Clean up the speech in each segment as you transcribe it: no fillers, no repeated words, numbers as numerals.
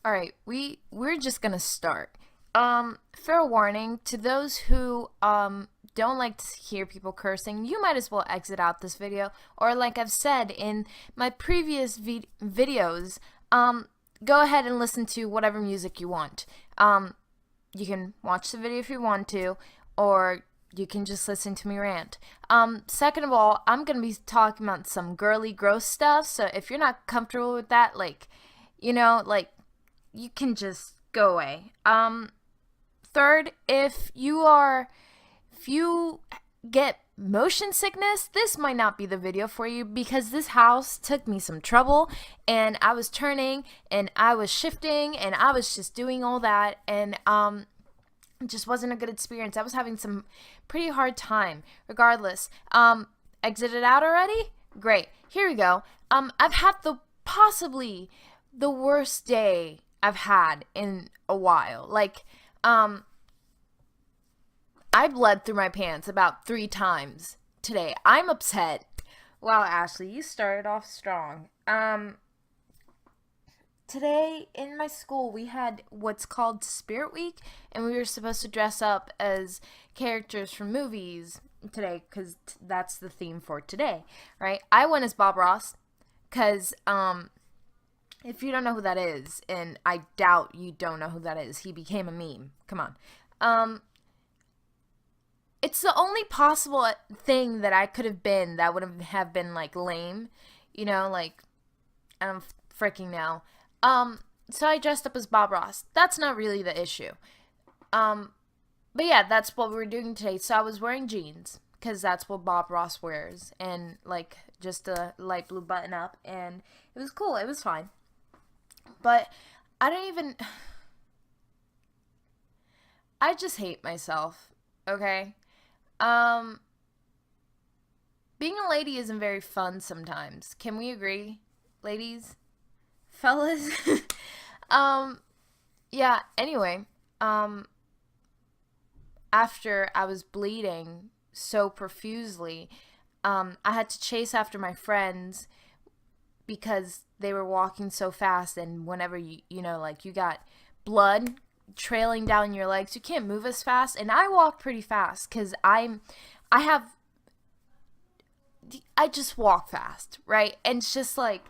All right, we're just gonna start. Fair warning to those who don't like to hear people cursing. You might as well exit out this video, or like I've said in my previous videos, go ahead and listen to whatever music you want. You can watch the video if you want to, or you can just listen to me rant. Second of all, I'm gonna be talking about some girly, gross stuff. So if you're not comfortable with that, like, like you can just go away. Third, if you get motion sickness, this might not be the video for you because this house took me some trouble and I was turning and I was shifting and I was just doing all that and it just wasn't a good experience. I was having some pretty hard time. Regardless, exited out already? Great. Here we go. I've had possibly the worst day I've had in a while. Like, I bled through my pants about 3 times today. I'm upset. Wow, Ashley, you started off strong. Today in my school we had what's called Spirit Week, and we were supposed to dress up as characters from movies today because that's the theme for today, right? I went as Bob Ross because if you don't know who that is, and I doubt you don't know who that is, he became a meme. Come on. It's the only possible thing that I could have been that would have been like lame, like I don't freaking know. So I dressed up as Bob Ross. That's not really the issue. But yeah, that's what we were doing today. So I was wearing jeans because that's what Bob Ross wears, and like just a light blue button up, and it was cool. It was fine. But I don't even. I just hate myself. Okay. Um, Being a lady isn't very fun sometimes. Can we agree, ladies, fellas? um, yeah. Anyway, um, after I was bleeding so profusely, I had to chase after my friends because they were walking so fast, and whenever like you got blood trailing down your legs, you can't move as fast, and I walk pretty fast because I have I just walk fast, right? And it's just like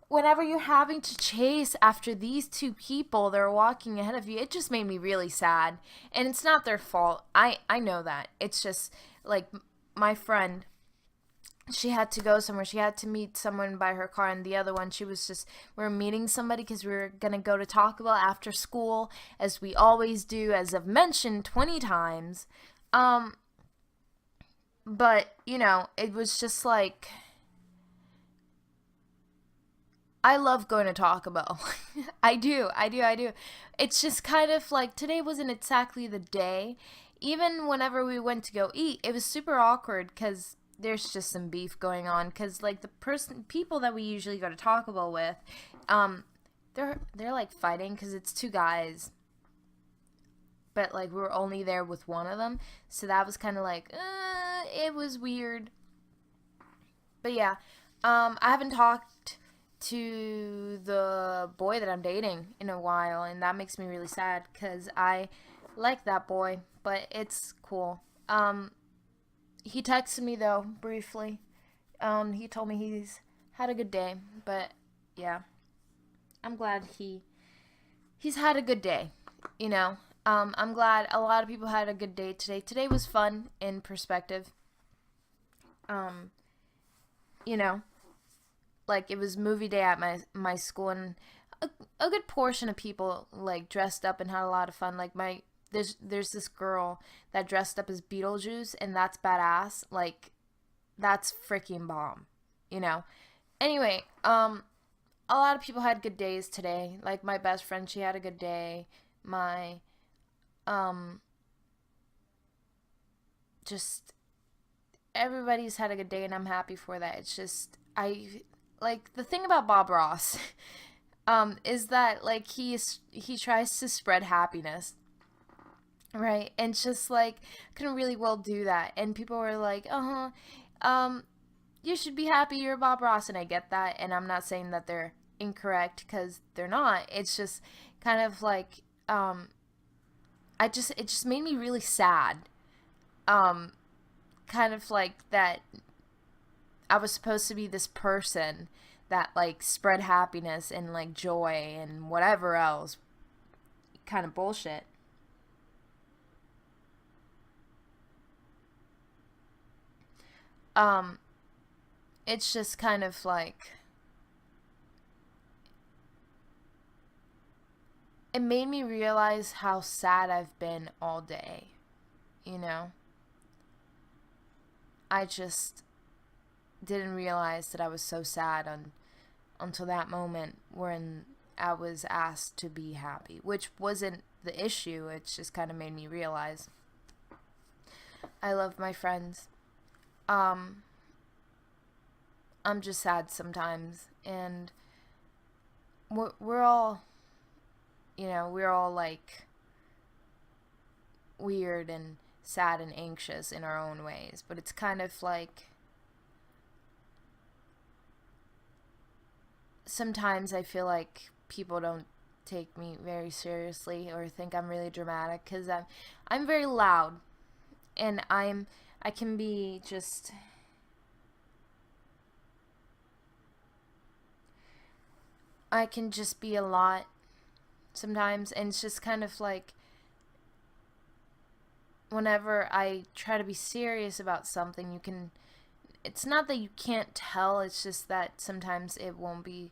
whenever you're having to chase after these two people that are walking ahead of you, it just made me really sad. And it's not their fault. I know that. It's just like my friend, she had to go somewhere. She had to meet someone by her car, and the other one, she was just, we are meeting somebody because we were going to go to Taco Bell after school, as we always do, as I've mentioned 20 times. Um, but, it was just like, I love going to Taco Bell. I do. It's just kind of like today wasn't exactly the day. Even whenever we went to go eat, it was super awkward because there's just some beef going on. Because like people that we usually go to Taco Bell with, um, they're like fighting because it's two guys, but like we were only there with one of them, so that was kind of like, it was weird. But yeah, I haven't talked to the boy that I'm dating in a while, and that makes me really sad because I like that boy, but it's cool. He texted me though briefly. He told me he's had a good day, but yeah, I'm glad he's had a good day. You know, I'm glad a lot of people had a good day today. Today was fun in perspective. Um, you know, like it was movie day at my school, and a good portion of people like dressed up and had a lot of fun. Like there's this girl that dressed up as Beetlejuice, and that's badass. Like that's freaking bomb, you know. Anyway, a lot of people had good days today. Like my best friend, she had a good day. My um just everybody's had a good day, and I'm happy for that. It's just I like the thing about Bob Ross is that like he tries to spread happiness, right? And it's just like can really well do that. And people were like, "Uh-huh. Um you should be happy you're Bob Ross," and I get that, and I'm not saying that they're incorrect because they're not. It's just kind of like it just made me really sad. Um, Kind of like that I was supposed to be this person that like spread happiness and like joy and whatever else kind of bullshit. Um, it's just kind of like it made me realize how sad I've been all day, you know? I just didn't realize that I was so sad until that moment when I was asked to be happy, which wasn't the issue. It just kind of made me realize I love my friends. Um, I'm just sad sometimes, and we're all, we're all like weird and sad and anxious in our own ways, but it's kind of like sometimes I feel like people don't take me very seriously or think I'm really dramatic because I'm very loud and I can be just I can just be a lot sometimes, and it's just kind of like whenever I try to be serious about something, you can it's not that you can't tell, it's just that sometimes it won't be,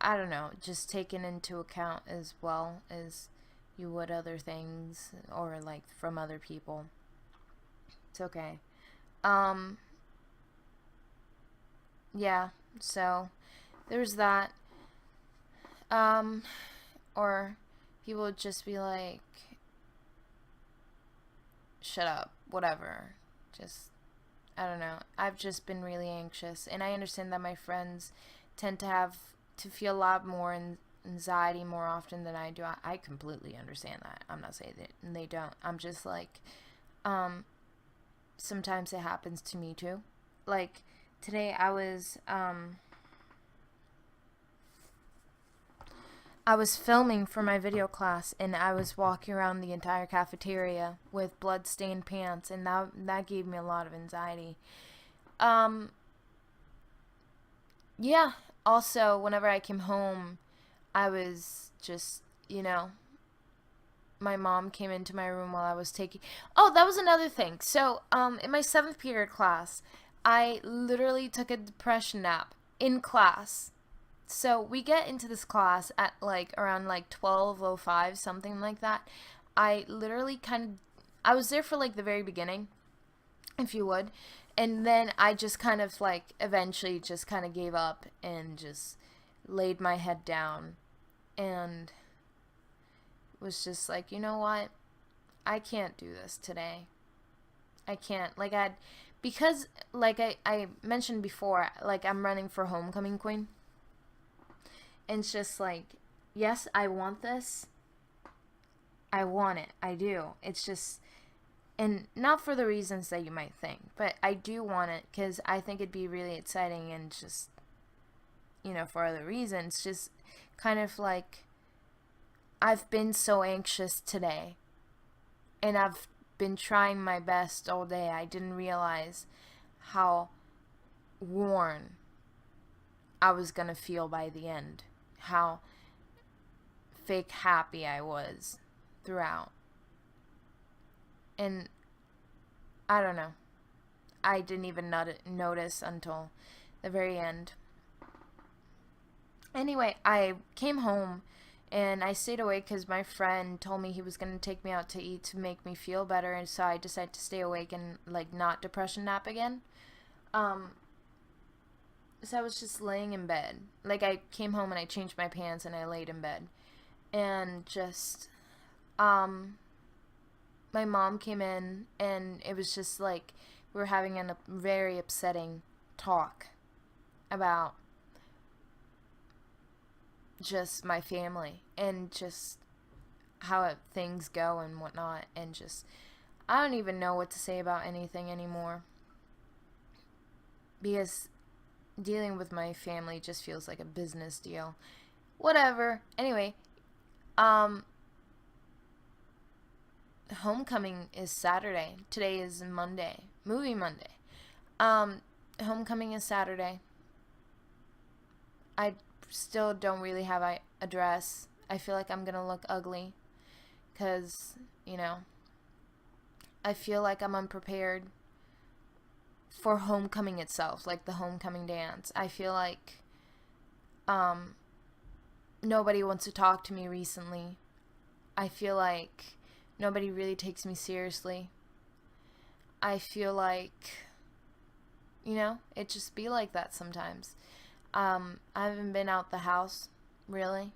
I don't know, just taken into account as well as you would other things or like from other people. It's okay. Um yeah, so there's that. Um or people would just be like, shut up, whatever. Just I don't know. I've just been really anxious, and I understand that my friends tend to feel a lot more anxiety more often than I do. I completely understand that. I'm not saying that they don't. I'm just like, um, sometimes it happens to me too. Like today, I was filming for my video class, and I was walking around the entire cafeteria with blood-stained pants, and that gave me a lot of anxiety. Um, yeah. Also, whenever I came home, I was just, my mom came into my room while I was taking. Oh, that was another thing. So, in my seventh period class, I literally took a depression nap in class. So we get into this class at like around like 12:05, something like that. I literally kind of I was there for like the very beginning, if you would. And then I just kind of like eventually just kind of gave up and just laid my head down and was just like, you know what? I can't do this today. I can't. Because like I mentioned before, like I'm running for homecoming queen. And it's just like, yes, I want this. I want it. I do. It's just, and not for the reasons that you might think, but I do want it because I think it'd be really exciting and just, for other reasons. Just kind of like, I've been so anxious today and I've been trying my best all day. I didn't realize how worn I was going to feel by the end. How fake happy I was throughout. And I don't know. I didn't even notice until the very end. Anyway, I came home and I stayed awake because my friend told me he was going to take me out to eat to make me feel better, and so I decided to stay awake and like not depression nap again. Um, so I was just laying in bed. Like I came home and I changed my pants and I laid in bed. And just um my mom came in and it was just like we were having a very upsetting talk about just my family and just how things go and whatnot, and just I don't even know what to say about anything anymore because dealing with my family just feels like a business deal. Whatever. Anyway, um, homecoming is Saturday. Today is Monday. Movie Monday. Um, Homecoming is Saturday. I still don't really have a dress. I feel like I'm gonna look ugly because, you know, I feel like I'm unprepared for homecoming itself, like the homecoming dance. I feel like um nobody wants to talk to me recently. I feel like nobody really takes me seriously. I feel like, it just be like that sometimes. I haven't been out the house, really.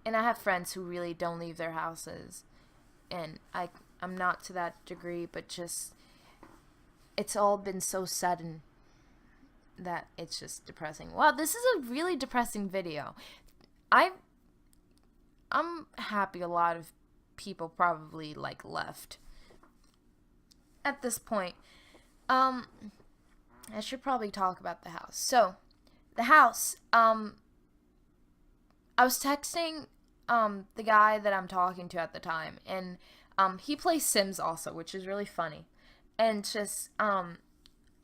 And I have friends who really don't leave their houses. And I'm not to that degree, but just, it's all been so sudden that it's just depressing. Wow, this is a really depressing video. I'm happy a lot of people probably left at this point. I should probably talk about the house. So, the house, I was texting the guy that I'm talking to at the time, and he plays Sims also, which is really funny. And just I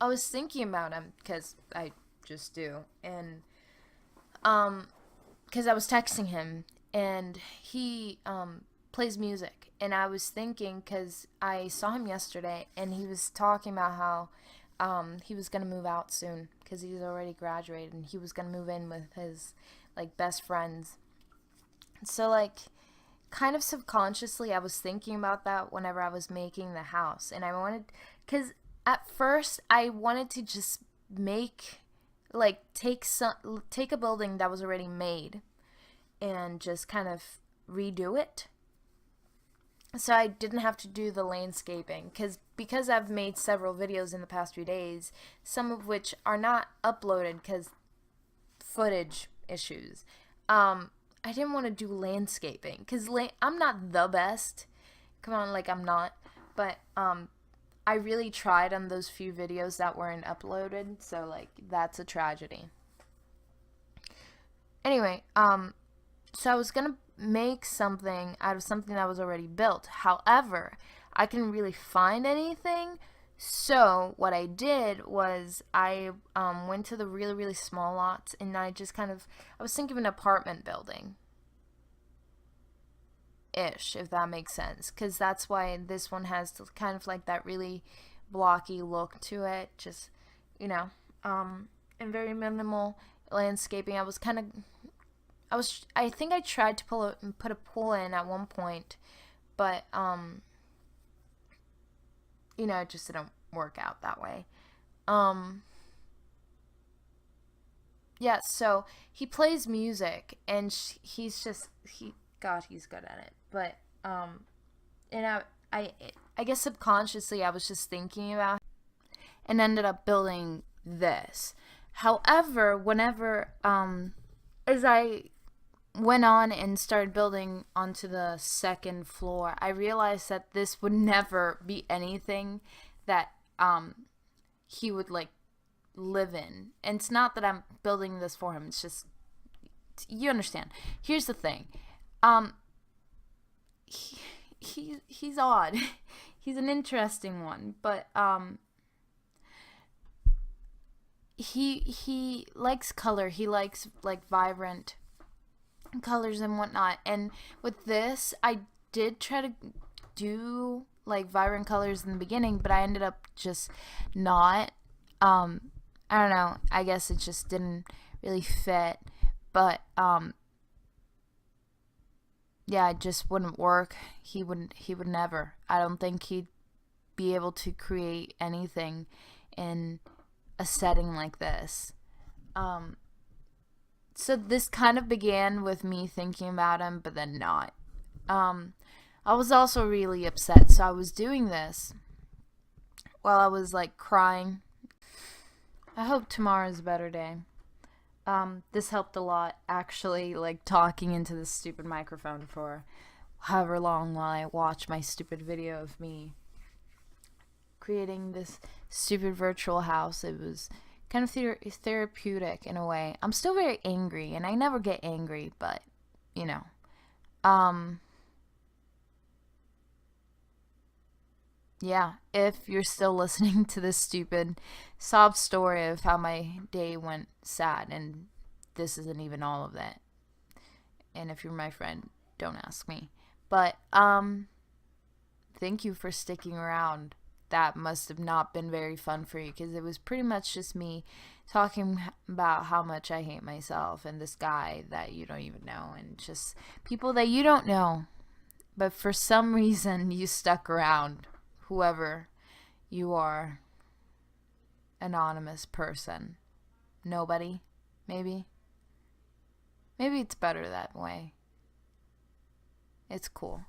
was thinking about him because I just do, and because I was texting him, and he plays music, and I was thinking because I saw him yesterday, and he was talking about how he was gonna move out soon because he's already graduated, and he was gonna move in with his best friends. So kind of subconsciously, I was thinking about that whenever I was making the house, and I wanted, because at first I wanted to just make take a building that was already made and just kind of redo it, so I didn't have to do the landscaping, because I've made several videos in the past few days, some of which are not uploaded because footage issues. I didn't want to do landscaping because I'm not the best. Come on, I'm not. But I really tried on those few videos that weren't uploaded, so that's a tragedy. Anyway, so I was gonna make something out of something that was already built. However, I couldn't really find anything. So what I did was I went to the really, really small lots, and I was thinking of an apartment building ish, if that makes sense, because that's why this one has kind of that really blocky look to it, just and very minimal landscaping. I think I tried to put a pool in at one point, but it just didn't work out that way. Yeah, so he plays music, and he's good at it. But and I guess subconsciously I was just thinking about and ended up building this. However, whenever as I went on and started building onto the second floor, I realized that this would never be anything that he would live in. And it's not that I'm building this for him, it's just, you understand. Here's the thing. He's odd. He's an interesting one, but he likes color. He likes vibrant colors and whatnot. And with this, I did try to do vibrant colors in the beginning, but I ended up just not. I don't know. I guess it just didn't really fit. But yeah, it just wouldn't work. He would never. I don't think he'd be able to create anything in a setting like this. So this kind of began with me thinking about him, but then not. I was also really upset, so I was doing this while I was crying. I hope tomorrow's a better day. This helped a lot, actually, talking into this stupid microphone for however long while I watched my stupid video of me creating this stupid virtual house. It was kind of therapeutic in a way. I'm still very angry, and I never get angry, but you know, um, yeah. If you're still listening to this stupid sob story of how my day went sad, and this isn't even all of that, and if you're my friend, don't ask me. But thank you for sticking around. That must have not been very fun for you because it was pretty much just me talking about how much I hate myself and this guy that you don't even know and just people that you don't know. But for some reason, you stuck around, whoever you are, anonymous person. Nobody, maybe. Maybe it's better that way. It's cool.